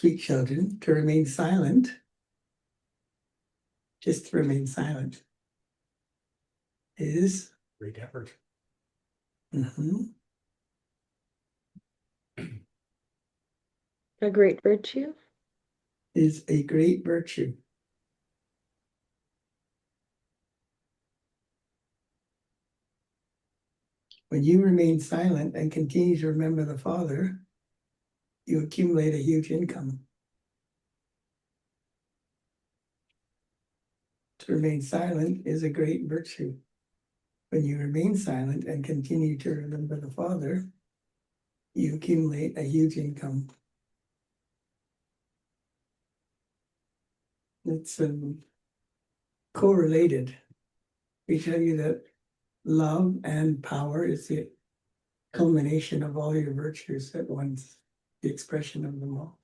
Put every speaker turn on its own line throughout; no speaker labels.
sweet children, to remain silent, just to remain silent, is
great effort.
A great virtue.
Is a great virtue. When you remain silent and continue to remember the Father, you accumulate a huge income. To remain silent is a great virtue. When you remain silent and continue to remember the Father, you accumulate a huge income. It's correlated. We tell you that love and power is the culmination of all your virtues at once, the expression of them all.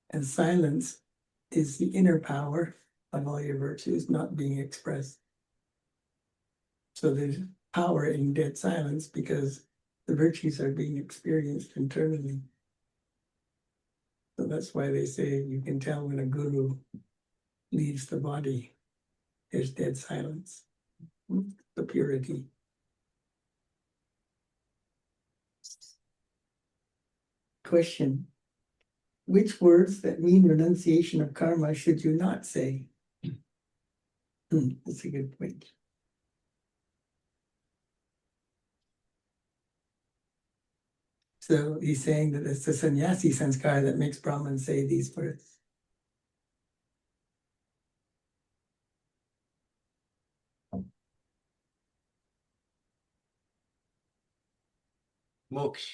And silence is the inner power of all your virtues not being expressed. So there's power in dead silence because the virtues are being experienced internally. So that's why they say you can tell when a guru leaves the body, there's dead silence, the purity. Question: which words that mean renunciation of karma should you not say? That's a good point. So he's saying that it's the sannyasi sanskar that makes Brahmins say these words.
Moksha.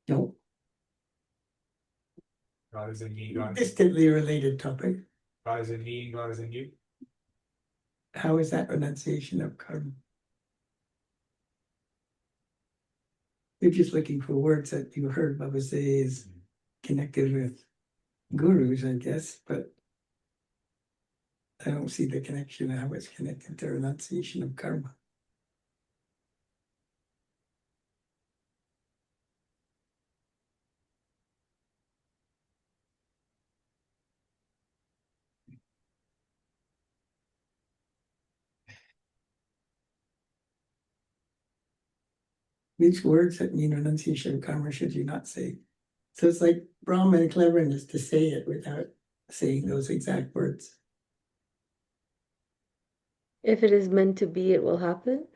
No.
God is in me, God is
Distantly related topic.
God is in me, God is in you.
How is that renunciation of karma? You're just looking for words that you heard Baba say is connected with gurus, I guess, but I don't see the connection of how it's connected to renunciation of karma. Which words that mean renunciation of karma should you not say? So it's like Brahman cleverness to say it without saying those exact words.
If it is meant to be, it will happen.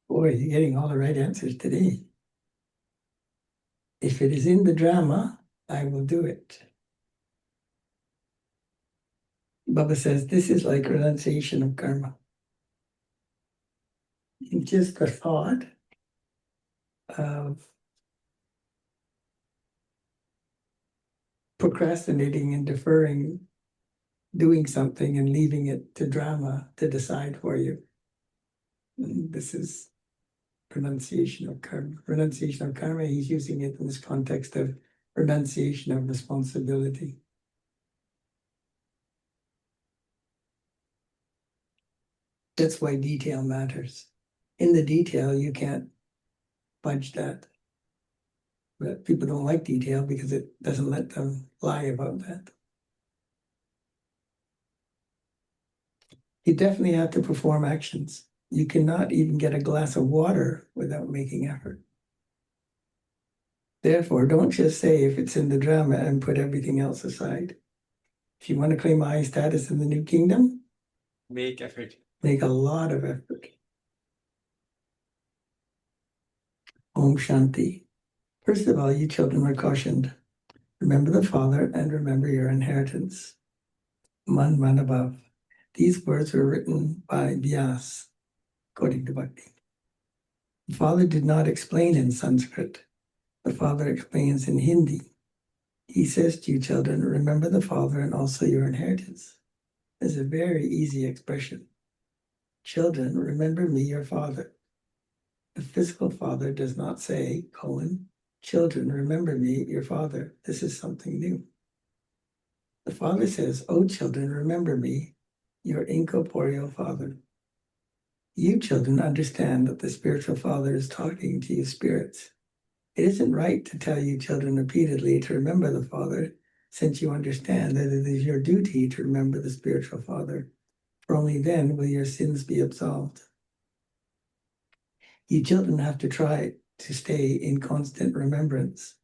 Boy, you're getting all the right answers today. If it is in the drama, I will do it. Baba says this is like renunciation of karma. Just the thought of procrastinating and deferring doing something and leaving it to drama to decide for you. And this is renunciation of karma. Renunciation of karma, he's using it in this context of renunciation of responsibility. That's why detail matters. In the detail, you can't fudge that. But people don't like detail because it doesn't let them lie about that. You definitely have to perform actions. You cannot even get a glass of water without making effort. Therefore, don't just say if it's in the drama and put everything else aside. If you want to claim high status in the new kingdom,
Make effort.
make a lot of effort. Om Shanti. First of all, you children were cautioned. Remember the Father and remember your inheritance. Man man above. These words were written by Vyas, according to Bhakti. The Father did not explain in Sanskrit. The Father explains in Hindi. He says to you children, remember the Father and also your inheritance. It's a very easy expression. Children, remember me, your Father. The physical Father does not say, children, remember me, your Father. This is something new. The Father says, oh children, remember me, your incorporeal Father. You children understand that the spiritual Father is talking to you spirits. It isn't right to tell you children repeatedly to remember the Father, since you understand that it is your duty to remember the spiritual Father, for only then will your sins be absolved. You children have to try to stay in constant remembrance.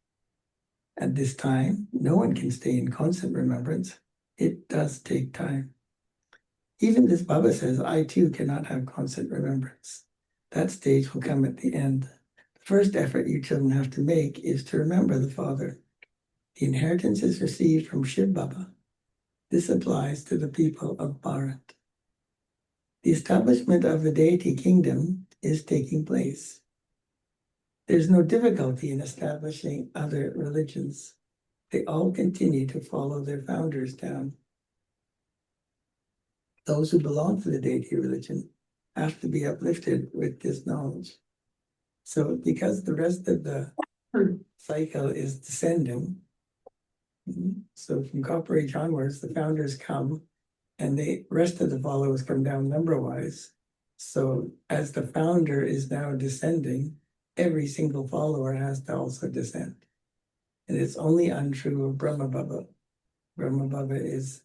At this time, no one can stay in constant remembrance. It does take time. Even this Baba says, I too cannot have constant remembrance. That stage will come at the end. The first effort you children have to make is to remember the Father. The inheritance is received from Shiv Baba. This applies to the people of Bharat. The establishment of the deity kingdom is taking place. There's no difficulty in establishing other religions. They all continue to follow their founders down. Those who belong to the deity religion have to be uplifted with this knowledge. So because the rest of the cycle is descending, so from Copper Age onwards, the founders come and the rest of the followers come down number-wise. So as the founder is now descending, every single follower has to also descend. And it's only untrue of Brahma Baba. Brahma Baba is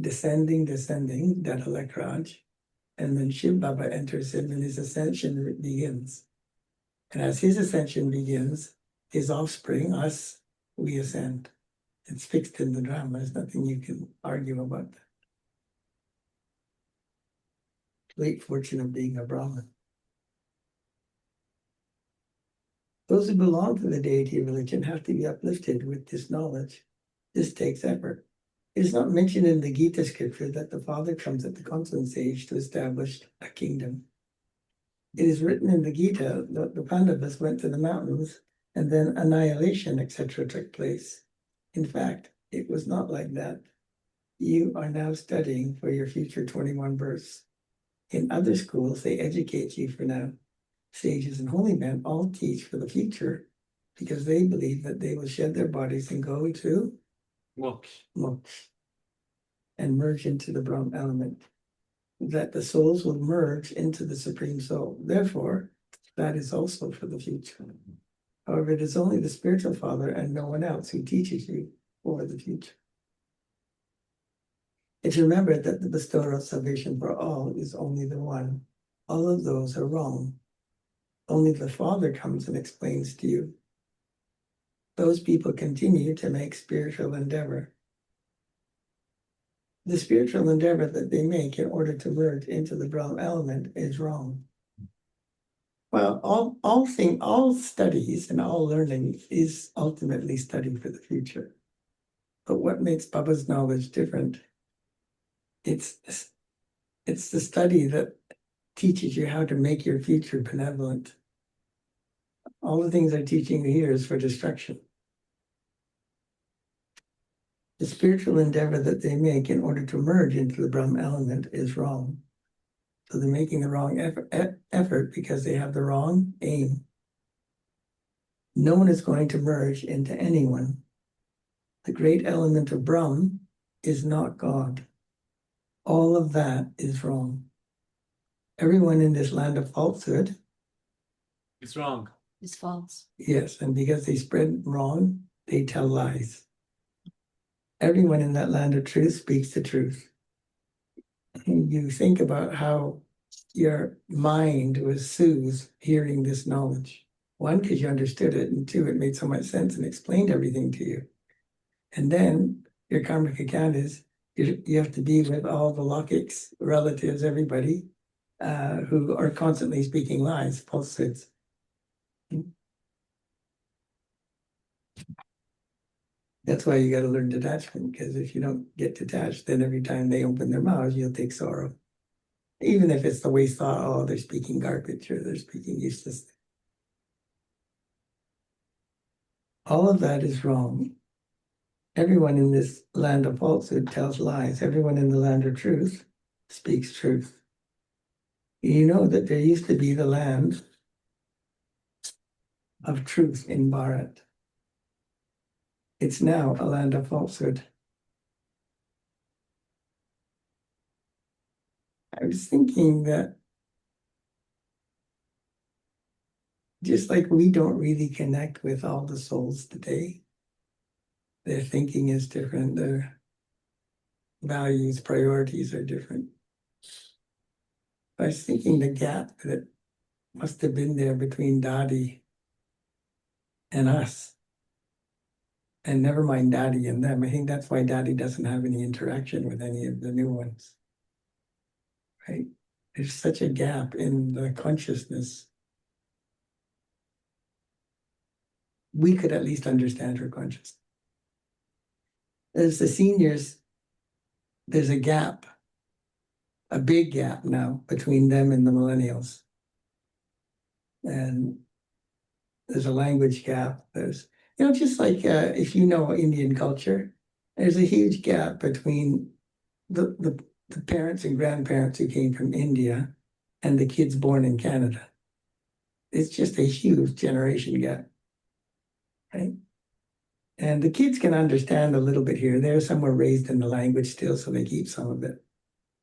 descending, Datalek Raj, and then Shiv Baba enters him and his ascension begins. And as his ascension begins, his offspring, us, we ascend. It's fixed in the drama. There's nothing you can argue about that. Great fortune of being a Brahmin. Those who belong to the deity religion have to be uplifted with this knowledge. This takes effort. It is not mentioned in the Gita scripture that the Father comes at the constant stage to establish a kingdom. It is written in the Gita that the Pandavas went to the mountains and then annihilation, etc., took place. In fact, it was not like that. You are now studying for your future 21 births. In other schools, they educate you for now. Sages and holy men all teach for the future because they believe that they will shed their bodies and go to moksha and merge into the Brahm element, that the souls will merge into the Supreme Soul. Therefore, that is also for the future. However, it is only the spiritual Father and no one else who teaches you for the future. It's remembered that the bestower of salvation for all is only the one. All of those are wrong. Only the Father comes and explains to you. Those people continue to make spiritual endeavor. The spiritual endeavor that they make in order to merge into the Brahm element is wrong. Well, all studies and all learning is ultimately study for the future. But what makes Baba's knowledge different? It's the study that teaches you how to make your future benevolent. All the things I'm teaching you here is for destruction. The spiritual endeavor that they make in order to merge into the Brahm element is wrong. So they're making the wrong effort because they have the wrong aim. No one is going to merge into anyone. The great element of Brahm is not God. All of that is wrong. Everyone in this land of falsehood.
It's wrong.
It's false.
Yes, and because they spread wrong, they tell lies. Everyone in that land of truth speaks the truth. You think about how your mind was soothed hearing this knowledge. One, because you understood it, and two, it made so much sense and explained everything to you. And then your karmic account is you have to be with all the Laukics, relatives, everybody who are constantly speaking lies, falsehoods. That's why you got to learn detachment, because if you don't get detached, then every time they open their mouths, you'll take sorrow. Even if it's the waste thought, oh, they're speaking garbage or they're speaking useless. All of that is wrong. Everyone in this land of falsehood tells lies. Everyone in the land of truth speaks truth. You know that there used to be the land of truth in Bharat. It's now a land of falsehood. I was thinking that Just like we don't really connect with all the souls today. Their thinking is different, their values, priorities are different. I was thinking the gap that must have been there between Daddy and us. And never mind Daddy and them. I think that's why Daddy doesn't have any interaction with any of the new ones. Right? There's such a gap in the consciousness. We could at least understand her consciousness. As the seniors, there's a gap, a big gap now between them and the millennials. And there's a language gap. There's, just like if you know Indian culture, there's a huge gap between the parents and grandparents who came from India and the kids born in Canada. It's just a huge generation gap, right? And the kids can understand a little bit here. There, some were raised in the language still, so they keep some of it.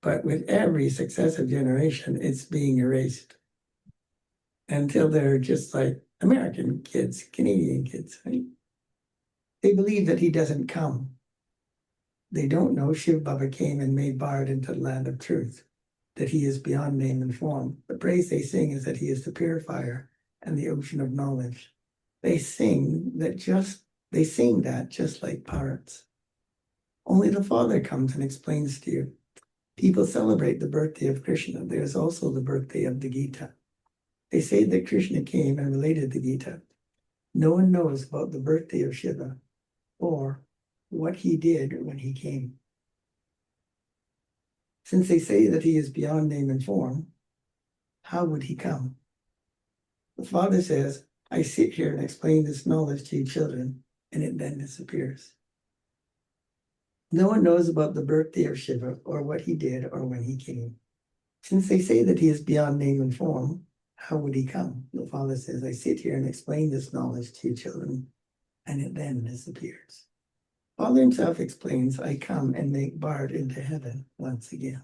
But with every successive generation, it's being erased until they're just like American kids, Canadian kids, right? They believe that he doesn't come. They don't know Shiv Baba came and made Bharat into the land of truth, that he is beyond name and form. The praise they sing is that he is the purifier and the ocean of knowledge. They sing that just like parrots. Only the Father comes and explains to you. People celebrate the birthday of Krishna. There's also the birthday of the Gita. They say that Krishna came and related the Gita. No one knows about the birthday of Shiva or what he did when he came. Since they say that he is beyond name and form, how would he come? The Father says, I sit here and explain this knowledge to you children, and it then disappears. No one knows about the birthday of Shiva or what he did or when he came. Since they say that he is beyond name and form, how would he come? The Father says, I sit here and explain this knowledge to you children, and it then disappears. Father himself explains, I come and make Bharat into heaven once again.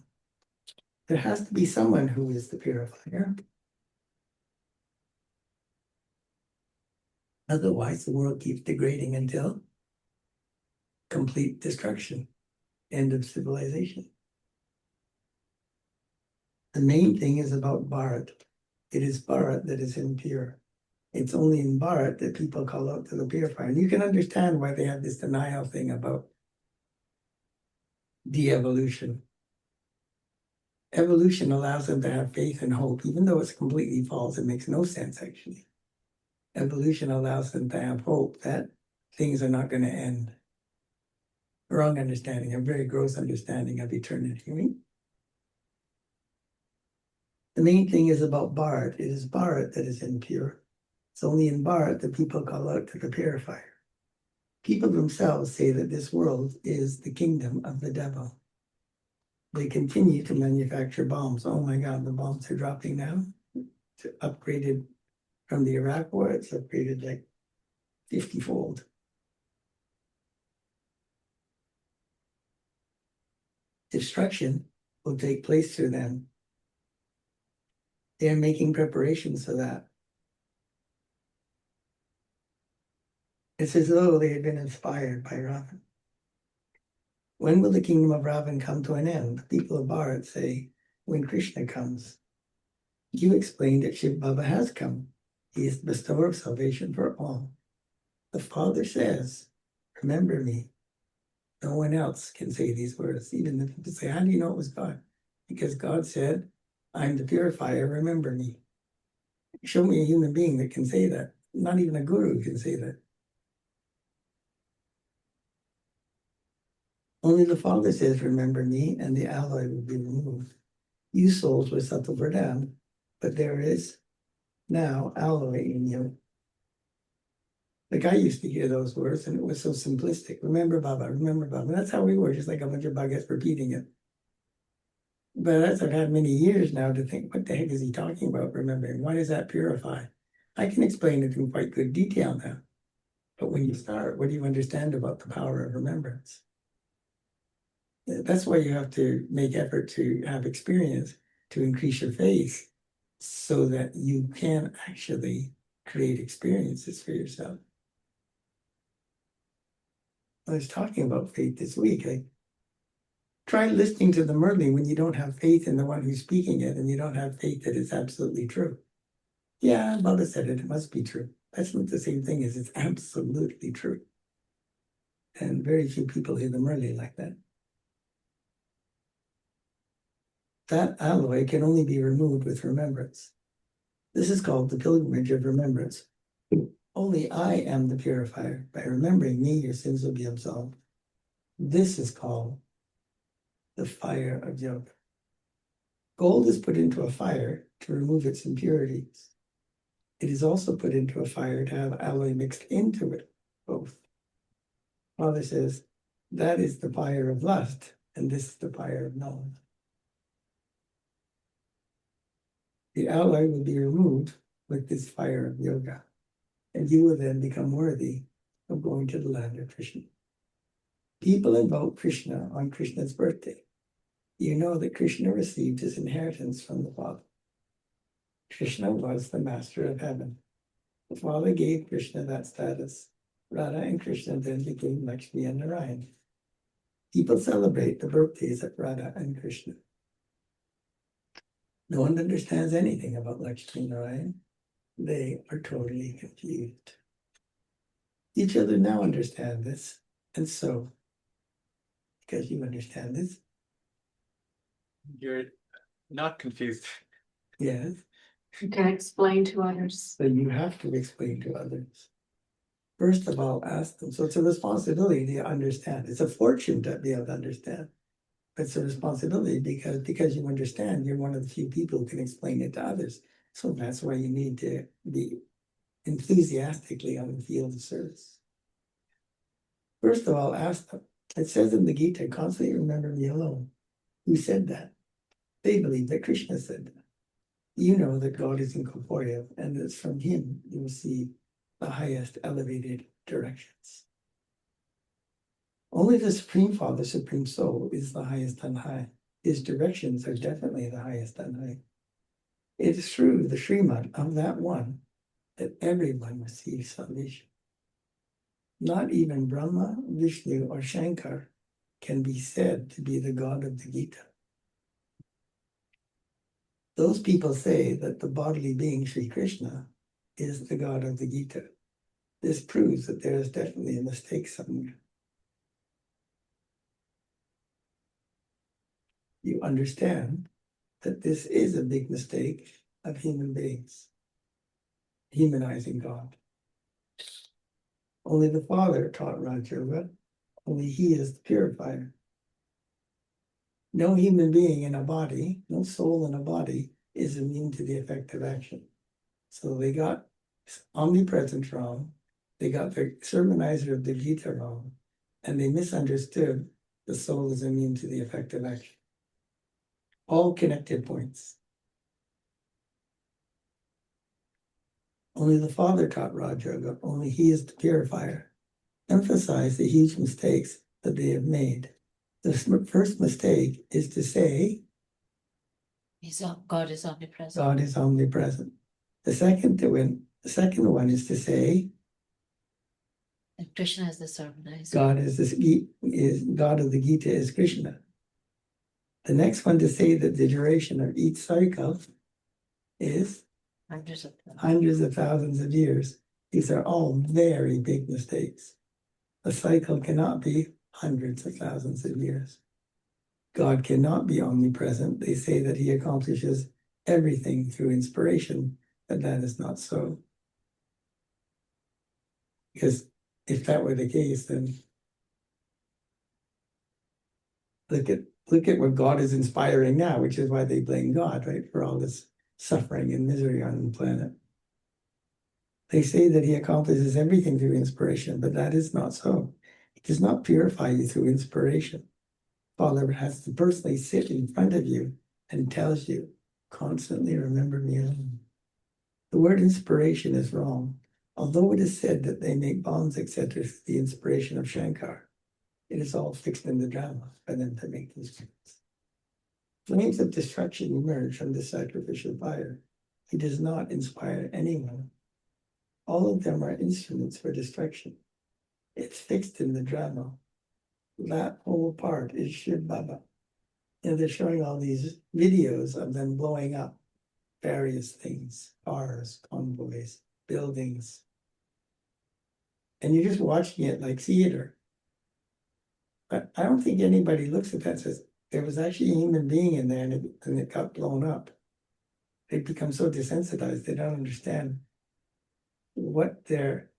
There has to be someone who is the purifier. Otherwise, the world keeps degrading until complete destruction, end of civilization. The main thing is about Bharat. It is Bharat that is impure. It's only in Bharat that people call out to the purifier. And you can understand why they have this denial thing about de-evolution. Evolution allows them to have faith and hope, even though it's completely false. It makes no sense, actually. Evolution allows them to have hope that things are not going to end. Wrong understanding, a very gross understanding of eternity. Right? The main thing is about Bharat. It is Bharat that is impure. It's only in Bharat that people call out to the purifier. People themselves say that this world is the kingdom of the devil. They continue to manufacture bombs. Oh my God, the bombs are dropping now. It's upgraded from the Iraq war. It's upgraded like 50-fold. Destruction will take place through them. They're making preparations for that. It's as though they had been inspired by Ravan. When will the kingdom of Ravan come to an end? The people of Bharat say, when Krishna comes. You explained that Shiv Baba has come. He is the bestower of salvation for all. The Father says, remember me. No one else can say these words. Even the people say, how do you know it was God? Because God said, I'm the purifier, remember me. Show me a human being that can say that. Not even a guru can say that. Only the Father says, remember me, and the alloy will be removed. You souls were subtle for them, but there is now alloy in you. Like I used to hear those words, and it was so simplistic. Remember Baba, remember Baba. And that's how we were, just like a bunch of buggers repeating it. But as I've had many years now to think, what the heck is he talking about remembering? Why does that purify? I can explain it in quite good detail now. But when you start, what do you understand about the power of remembrance? That's why you have to make effort to have experience, to increase your faith, so that you can actually create experiences for yourself. I was talking about faith this week. Try listening to the Murli when you don't have faith in the one who's speaking it and you don't have faith that it's absolutely true. Yeah, Baba said it must be true. That's not the same thing as it's absolutely true. And very few people hear the Murli like that. That alloy can only be removed with remembrance. This is called the pilgrimage of remembrance. Only I am the purifier. By remembering me, your sins will be absolved. This is called the fire of yoga. Gold is put into a fire to remove its impurities. It is also put into a fire to have alloy mixed into it, both. Father says, that is the fire of lust, and this is the fire of knowledge. The alloy will be removed with this fire of yoga, and you will then become worthy of going to the land of Krishna. People invoke Krishna on Krishna's birthday. You know that Krishna received his inheritance from the Father. Krishna was the master of heaven. The Father gave Krishna that status. Radha and Krishna then became Lakshmi and Narayan. People celebrate the birthdays of Radha and Krishna. No one understands anything about Lakshmi and Narayan. They are totally confused. Each other now understand this, and so, because you understand this,
You're not confused.
yes,
You can explain to others.
but you have to explain to others. First of all, ask them. So it's a responsibility to understand. It's a fortune to be able to understand. But it's a responsibility because you understand, you're one of the few people who can explain it to others. So that's why you need to be enthusiastically on the field of service. First of all, ask them. It says in the Gita, constantly remember me alone. Who said that? They believe that Krishna said that. You know that God is incorporeal, and it's from him you will see the highest elevated directions. Only the Supreme Father, Supreme Soul, is the highest on high. His directions are definitely the highest on high. It is through the Srimad of that one that everyone receives salvation. Not even Brahma, Vishnu, or Shankar can be said to be the God of the Gita. Those people say that the bodily being Sri Krishna is the God of the Gita. This proves that there is definitely a mistake somewhere. You understand that this is a big mistake of human beings, humanizing God. Only the Father taught Raj Yoga. Only he is the purifier. No human being in a body, no soul in a body, is immune to the effect of action. So they got omnipresent wrong. They got the sermonizer of the Gita wrong. And they misunderstood the soul is immune to the effect of action. All connected points. Only the Father taught Raj Yoga. Only he is the purifier. Emphasize the huge mistakes that they have made. The first mistake is to say
God is omnipresent.
God is omnipresent. The second one is to say
And Krishna is the sermonizer.
God is God of the Gita is Krishna. The next one to say that the duration of each cycle is hundreds of thousands of years. These are all very big mistakes. A cycle cannot be hundreds of thousands of years. God cannot be omnipresent. They say that he accomplishes everything through inspiration, but that is not so. Because if that were the case, then look at what God is inspiring now, which is why they blame God, right, for all this suffering and misery on the planet. They say that he accomplishes everything through inspiration, but that is not so. He does not purify you through inspiration. Father has to personally sit in front of you and tells you, constantly remember me alone. The word inspiration is wrong. Although it is said that they make bombs, etc., the inspiration of Shankar, it is all fixed in the drama for them to make these things. Flames of destruction emerge from the sacrificial fire. He does not inspire anyone. All of them are instruments for destruction. It's fixed in the drama. That whole part is Shiv Baba. And they're showing all these videos of them blowing up various things, cars, convoys, buildings. And you're just watching it like theater. But I don't think anybody looks at that and says, there was actually a human being in there and it got blown up. They become so desensitized, they don't understand what they're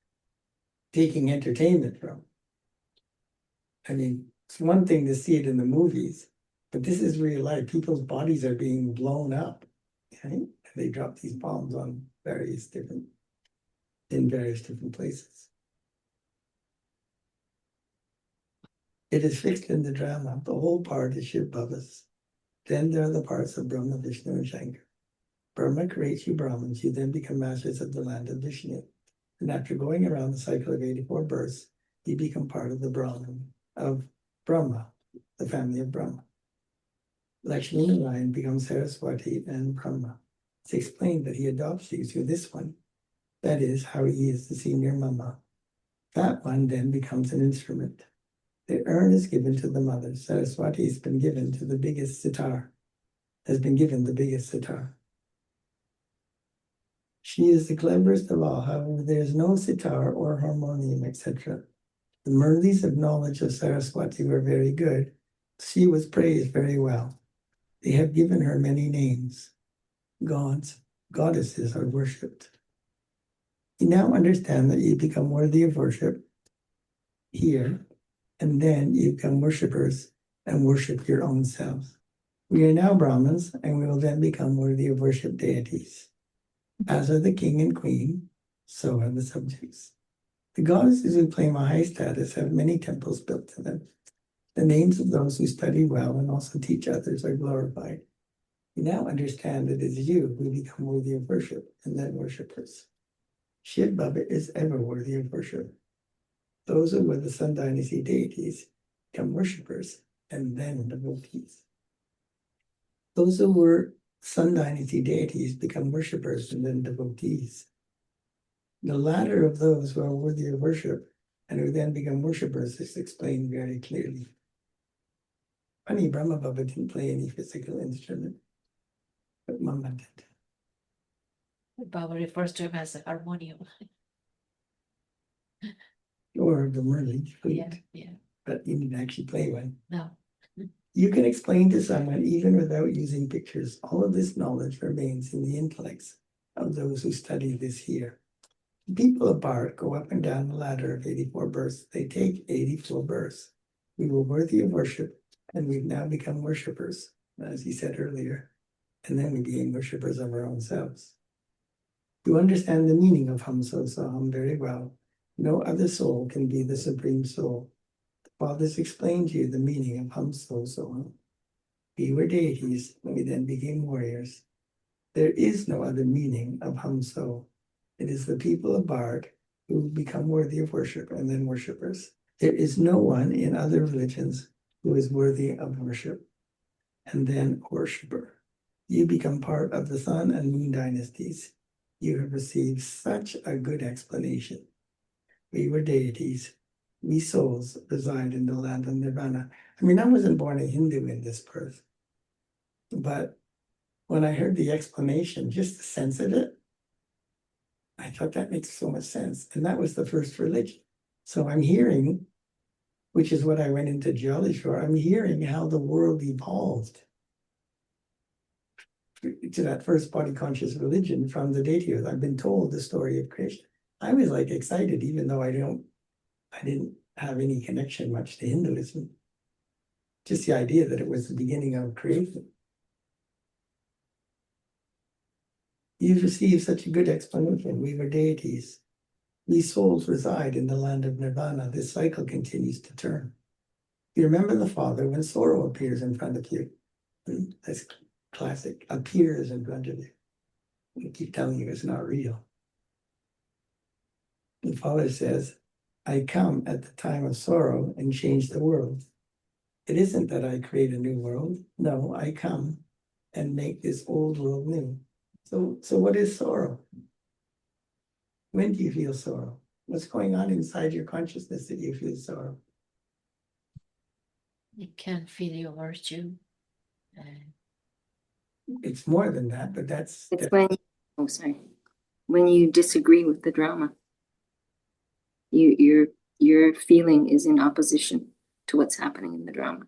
taking entertainment from. I mean, it's one thing to see it in the movies, but this is real life. People's bodies are being blown up. Right? And they drop these bombs on various different places. It is fixed in the drama. The whole part is Shiv Bhava's. Then there are the parts of Brahma, Vishnu, and Shankar. Brahma creates you Brahmins. You then become masters of the land of Vishnu. And after going around the cycle of 84 births, you become part of the Brahman, of Brahma, the family of Brahma. Lakshmi Narayan becomes Saraswati and Brahma. It's explained that he adopts you through this one. That is how he is the senior mama. That one then becomes an instrument. The urn is given to the mother. Saraswati has been given to the biggest sitar, She is the cleverest of all. However, there is no sitar or harmonium, etc. The Murlis of knowledge of Saraswati were very good. She was praised very well. They have given her many names. Gods, goddesses are worshipped. You now understand that you become worthy of worship here, and then you become worshippers and worship your own selves. We are now Brahmins, and we will then become worthy of worship deities. As are the king and queen, so are the subjects. The goddesses who claim a high status have many temples built to them. The names of those who study well and also teach others are glorified. You now understand that it is you who become worthy of worship and then worshippers. Shiv Baba is ever worthy of worship. Those who were the Sun Dynasty deities become worshippers and then devotees. Those who were Sun Dynasty deities become worshippers and then devotees. The latter of those who are worthy of worship and who then become worshippers is explained very clearly. Funny, Brahma Baba didn't play any physical instrument, but Mama did.
Baba refers to him as a harmonium.
Or the Murli flute,
Yeah.
but you didn't actually play one.
No.
You can explain to someone even without using pictures. All of this knowledge remains in the intellects of those who study this here. The people of Bharat go up and down the ladder of 84 births. They take 84 births. We were worthy of worship, and we've now become worshippers, as he said earlier, and then we became worshippers of our own selves. You understand the meaning of Hum So Saham very well. No other soul can be the supreme soul. The fathers explained to you the meaning of Hum So Saham. We were deities, and we then became warriors. There is no other meaning of Hum So. It is the people of Bharat who become worthy of worship and then worshippers. There is no one in other religions who is worthy of worship and then worshipper. You become part of the Sun and Moon dynasties. You have received such a good explanation. We were deities. We souls reside in the land of Nirvana. I mean, I wasn't born a Hindu in this birth, but when I heard the explanation, just the sense of it, I thought that makes so much sense. And that was the first religion. So I'm hearing, which is what I went into geology for, I'm hearing how the world evolved to that first body conscious religion from the deities. I've been told the story of creation. I was like excited, even though I didn't have any connection much to Hinduism. Just the idea that it was the beginning of creation. You've received such a good explanation. We were deities. We souls reside in the land of Nirvana. This cycle continues to turn. You remember the Father when sorrow appears in front of you. That's classic, appears in front of you. We keep telling you it's not real. The Father says, I come at the time of sorrow and change the world. It isn't that I create a new world. No, I come and make this old world new. So what is sorrow? When do you feel sorrow? What's going on inside your consciousness that you feel sorrow?
You can't feel your virtue. And
It's more than that, but
It's when, oh, sorry, when you disagree with the drama. Your feeling is in opposition to what's happening in the drama.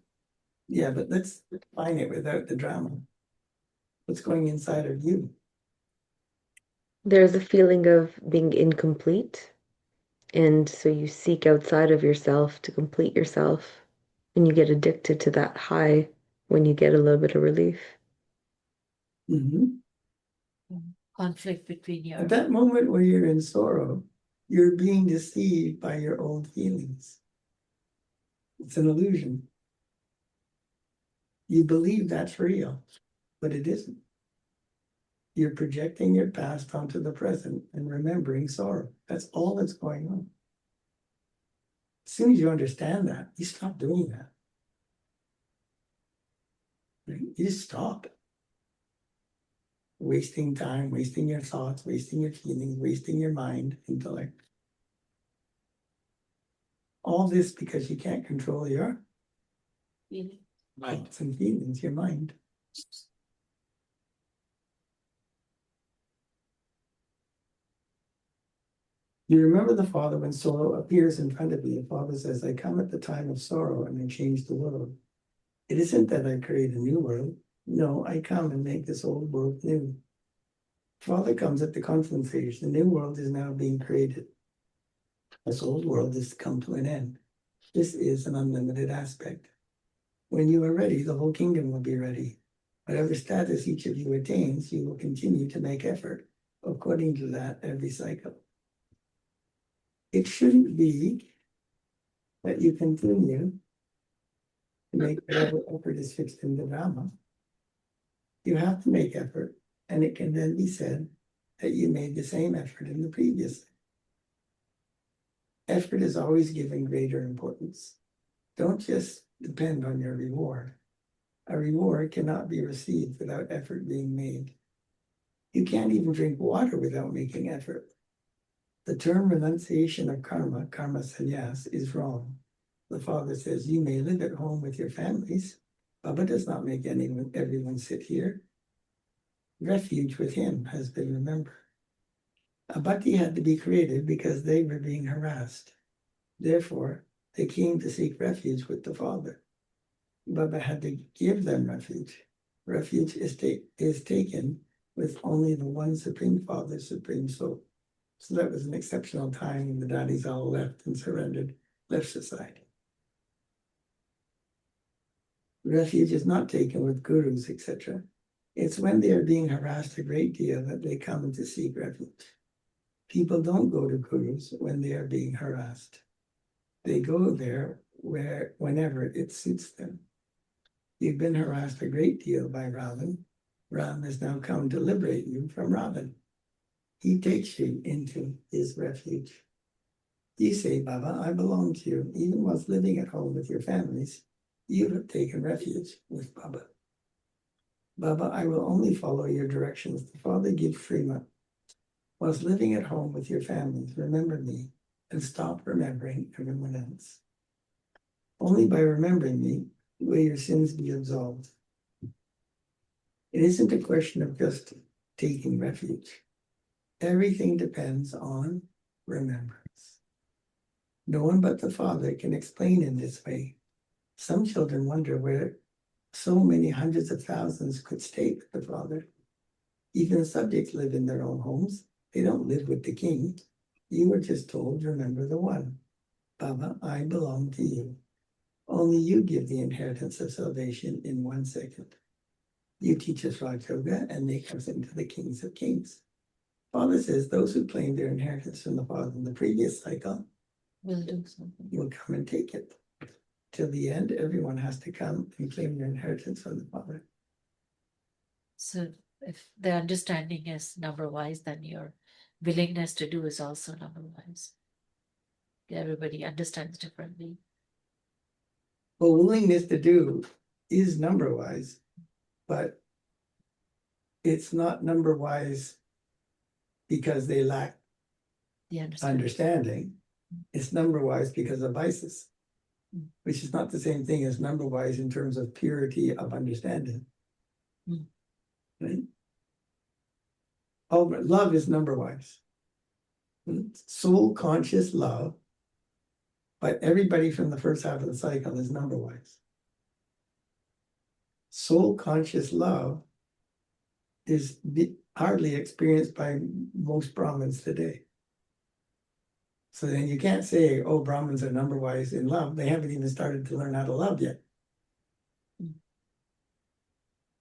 yeah, but let's define it without the drama. What's going inside of you?
There's a feeling of being incomplete. And so you seek outside of yourself to complete yourself. And you get addicted to that high when you get a little bit of relief.
Mhm.
conflict between your
At that moment where you're in sorrow, you're being deceived by your old feelings. It's an illusion. You believe that's real, but it isn't. You're projecting your past onto the present and remembering sorrow. That's all that's going on. As soon as you understand that, you stop doing that. You just stop. Wasting time, wasting your thoughts, wasting your feelings, wasting your mind, intellect. All this because you can't control your
feeling.
Mind.
thoughts and feelings, your mind. You remember the Father when sorrow appears in front of you. The Father says, I come at the time of sorrow and I change the world. It isn't that I create a new world. No, I come and make this old world new. Father comes at the confluence stage. The new world is now being created. This old world has come to an end. This is an unlimited aspect. When you are ready, the whole kingdom will be ready. Whatever status each of you attains, you will continue to make effort according to that every cycle. It shouldn't be that you continue to make whatever effort is fixed in the drama. You have to make effort, and it can then be said that you made the same effort in the previous. Effort is always given greater importance. Don't just depend on your reward. A reward cannot be received without effort being made. You can't even drink water without making effort. The term renunciation of karma, karma sannyas, is wrong. The Father says, you may live at home with your families. Baba does not make everyone sit here. Refuge with him has been remembered. Abati had to be created because they were being harassed. Therefore, they came to seek refuge with the Father. Baba had to give them refuge. Refuge is taken with only the one Supreme Father, Supreme Soul. So that was an exceptional time when the daddies all left and surrendered, left society. Refuge is not taken with gurus, etc. It's when they are being harassed a great deal that they come to seek refuge. People don't go to gurus when they are being harassed. They go there whenever it suits them. You've been harassed a great deal by Ravan. Ram has now come to liberate you from Ravan. He takes you into his refuge. You say, Baba, I belong to you. Even whilst living at home with your families, you have taken refuge with Baba. Baba, I will only follow your directions. The Father gives Shrima. Whilst living at home with your families, remember me and stop remembering everyone else. Only by remembering me will your sins be absolved. It isn't a question of just taking refuge. Everything depends on remembrance. No one but the Father can explain in this way. Some children wonder where so many hundreds of thousands could stay with the Father. Even subjects live in their own homes. They don't live with the king. You were just told, remember the one. Baba, I belong to you. Only you give the inheritance of salvation in 1 second. You teach us Raj Yoga and make us into the kings of kings. Father says those who claim their inheritance from the Father in the previous cycle
Will do something.
will come and take it. Till the end, everyone has to come and claim their inheritance from the Father.
So if the understanding is number wise, then your willingness to do is also number wise. Everybody understands differently.
Well, willingness to do is number wise, but it's not number wise because they lack
The understanding.
understanding. It's number wise because of vices, which is not the same thing as number wise in terms of purity of understanding. Right? Oh, but love is number wise. Soul conscious love, but everybody from the first half of the cycle is number wise. Soul conscious love is hardly experienced by most Brahmins today. So then you can't say, oh, Brahmins are number wise in love. They haven't even started to learn how to love yet.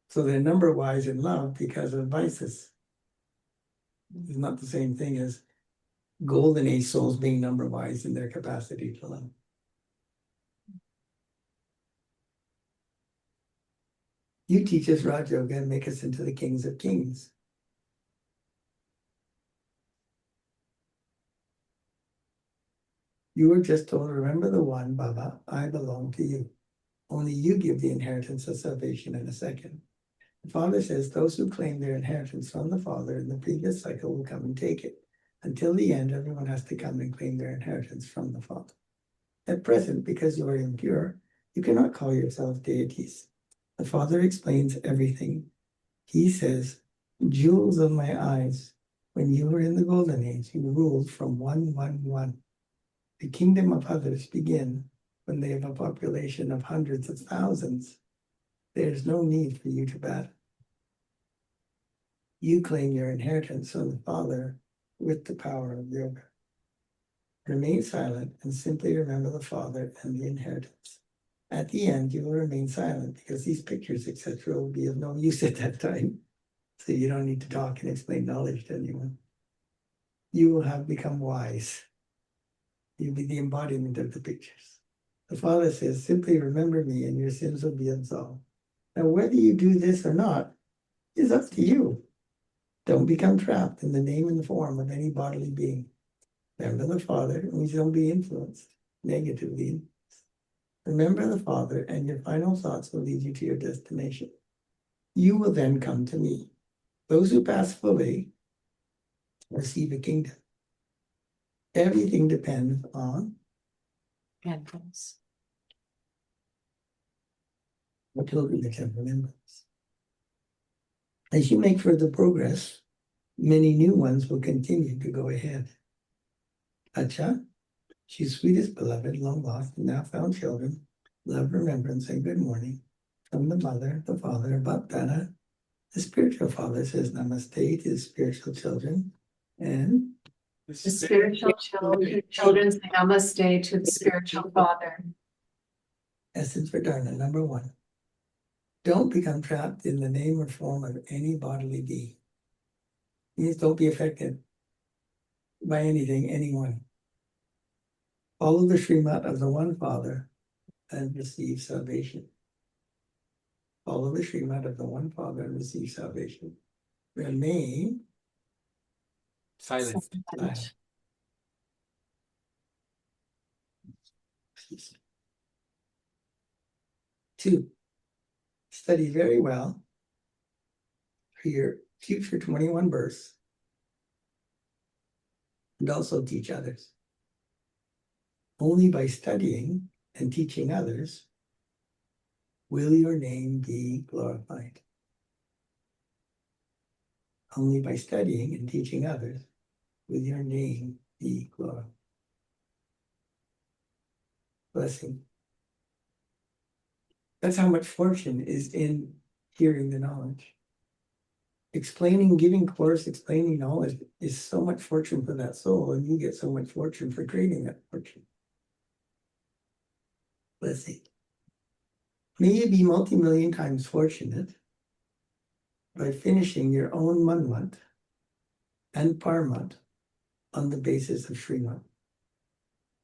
So they're number wise in love because of vices. It's not the same thing as golden age souls being number wise in their capacity to love. You teach us Raj Yoga and make us into the kings of kings. You were just told, remember the one, Baba, I belong to you. Only you give the inheritance of salvation in a second. The Father says those who claim their inheritance from the Father in the previous cycle will come and take it. Until the end, everyone has to come and claim their inheritance from the Father. At present, because you are impure, you cannot call yourselves deities. The Father explains everything. He says, jewels of my eyes, when you were in the golden age, you ruled from 111. The kingdom of others begin when they have a population of hundreds of thousands. There's no need for you to battle. You claim your inheritance from the Father with the power of yoga. Remain silent and simply remember the Father and the inheritance. At the end, you will remain silent because these pictures, etc., will be of no use at that time. So you don't need to talk and explain knowledge to anyone. You will have become wise. You'll be the embodiment of the pictures. The Father says, simply remember me and your sins will be absolved. Now, whether you do this or not is up to you. Don't become trapped in the name and form of any bodily being. Remember the Father, and you don't be influenced negatively. Remember the Father, and your final thoughts will lead you to your destination. You will then come to me. Those who pass fully receive a kingdom. Everything depends on
Remembrance.
what pilgrimage of remembrance. As you make further progress, many new ones will continue to go ahead. Acha, she's sweetest beloved, long lost, and now found children, love, remembrance, and good morning from the mother, the father, Baptana. The spiritual father says namaste to the spiritual children, and
The spiritual children say namaste to the spiritual father.
essence for Dharna, number 1. Don't become trapped in the name or form of any bodily being. Means don't be affected by anything, anyone. Follow the Srimat of the one Father and receive salvation. Follow the Srimat of the one Father and receive salvation. Remain
Silence.
silent. 2, study very well for your future 21 births and also teach others. Only by studying and teaching others will your name be glorified. Only by studying and teaching others will your name be glorified. Blessing. That's how much fortune is in hearing the knowledge. Explaining, giving course, explaining knowledge is so much fortune for that soul, and you get so much fortune for creating that fortune. Blessing. May you be multi-million times fortunate by finishing your own manmat and parmat on the basis of Srimat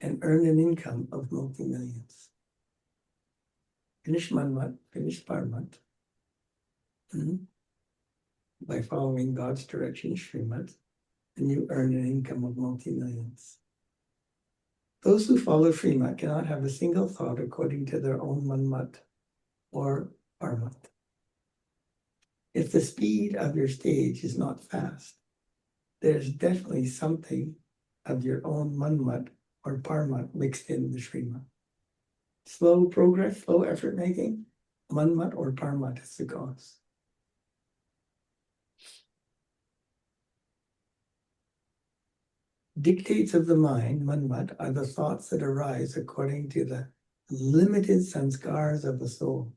and earn an income of multi-millions. Finish manmat, finish parmat by following God's direction, Srimat, and you earn an income of multi-millions. Those who follow Srimat cannot have a single thought according to their own manmat or parmat. If the speed of your stage is not fast, there's definitely something of your own manmat or parmat mixed in the Shrima. Slow progress, slow effort making, manmat or parmat is the cause. Dictates of the mind, manmat, are the thoughts that arise according to the limited sanskars of the soul.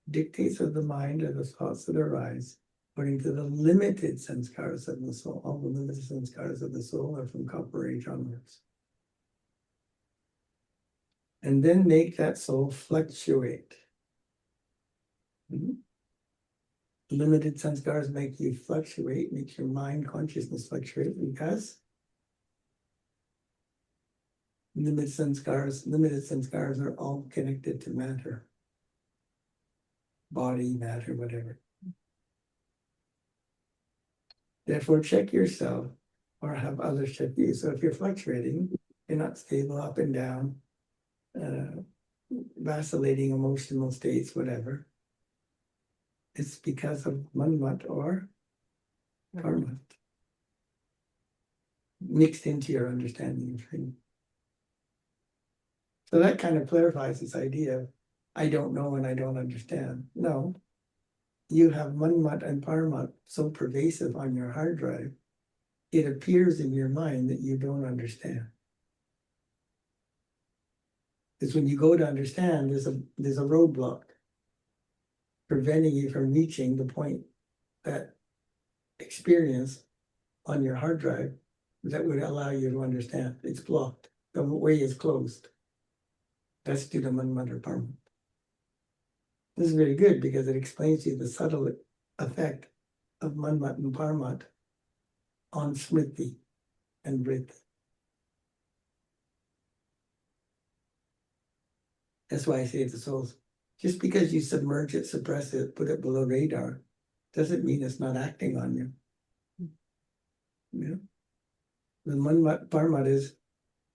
Dictates of the mind are the thoughts that arise according to the limited sanskars of the soul. All the limited sanskars of the soul are from Copper Age onwards. And then make that soul fluctuate. Limited sanskars make you fluctuate, make your mind consciousness fluctuate because limited sanskars are all connected to matter. Body, matter, whatever. Therefore, check yourself or have others check you. So if you're fluctuating, you're not stable, up and down, vacillating emotional states, whatever. It's because of manmat or parmat mixed into your understanding of things. So that kind of clarifies this idea of I don't know and I don't understand. No, you have manmat and parmat so pervasive on your hard drive, it appears in your mind that you don't understand. Because when you go to understand, there's a roadblock preventing you from reaching the point, that experience on your hard drive that would allow you to understand. It's blocked. The way is closed. That's due to manmat or parmat. This is very good because it explains to you the subtle effect of manmat and parmat on smriti and vritti. That's why I say to souls, just because you submerge it, suppress it, put it below radar, doesn't mean it's not acting on you. Yeah. The manmat parmat is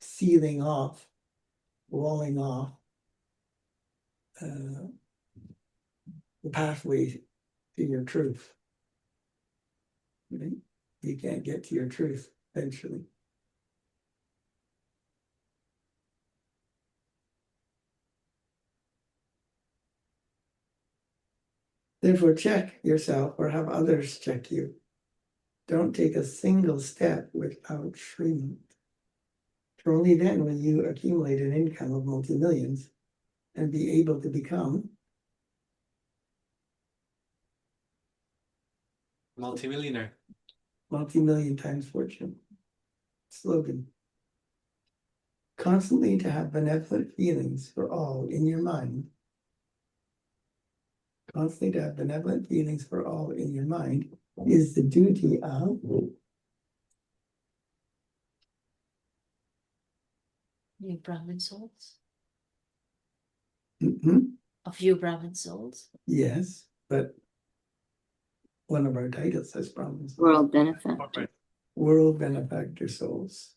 sealing off, walling off the pathway to your truth. Right? You can't get to your truth eventually. Therefore, check yourself or have others check you. Don't take a single step without Srimant. For only then will you accumulate an income of multi-millions and be able to become
Multimillionaire.
multi-million times fortune. Slogan. Constantly to have benevolent feelings for all in your mind. Constantly to have benevolent feelings for all in your mind is the duty of
You Brahmin souls?
Mhm.
Of you Brahmin souls?
Yes, but one of our titles says promise.
World benefactor.
World benefactor souls.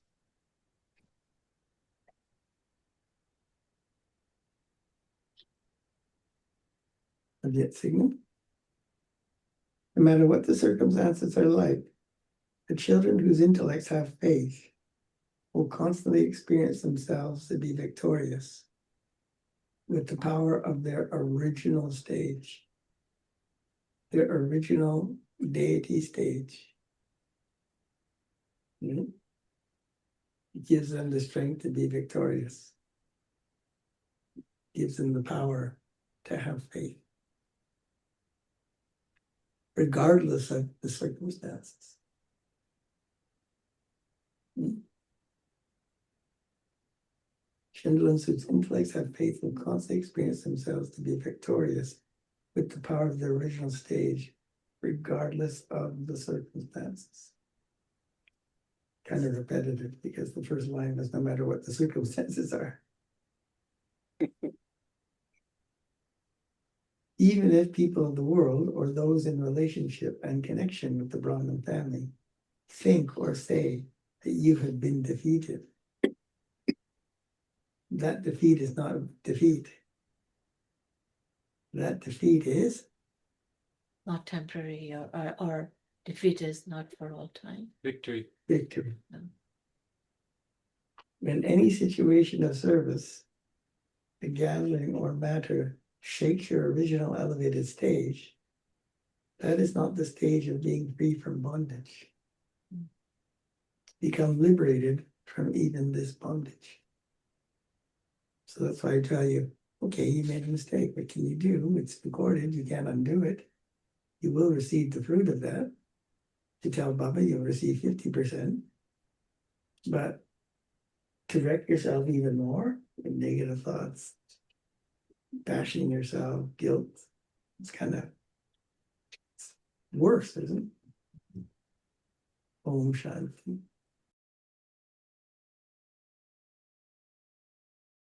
Of yet signal. No matter what the circumstances are like, the children whose intellects have faith will constantly experience themselves to be victorious with the power of their original stage, their original deity stage. It gives them the strength to be victorious. Gives them the power to have faith, regardless of the circumstances. Children whose intellects have faith will constantly experience themselves to be victorious with the power of their original stage, regardless of the circumstances. Kind of repetitive because the first line was no matter what the circumstances are. Even if people of the world or those in relationship and connection with the Brahmin family think or say that you have been defeated, that defeat is not a defeat. That defeat is
Not temporary or Defeat is not for all time.
Victory.
victory.
No.
When any situation of service, the gathering or matter shakes your original elevated stage, that is not the stage of being free from bondage. Become liberated from even this bondage. So that's why I tell you, okay, you made a mistake. What can you do? It's recorded. You can't undo it. You will receive the fruit of that. To tell Baba, you'll receive 50%. But to wreck yourself even more with negative thoughts, bashing yourself, guilt, it's kind of worse, isn't it? Om Shanti.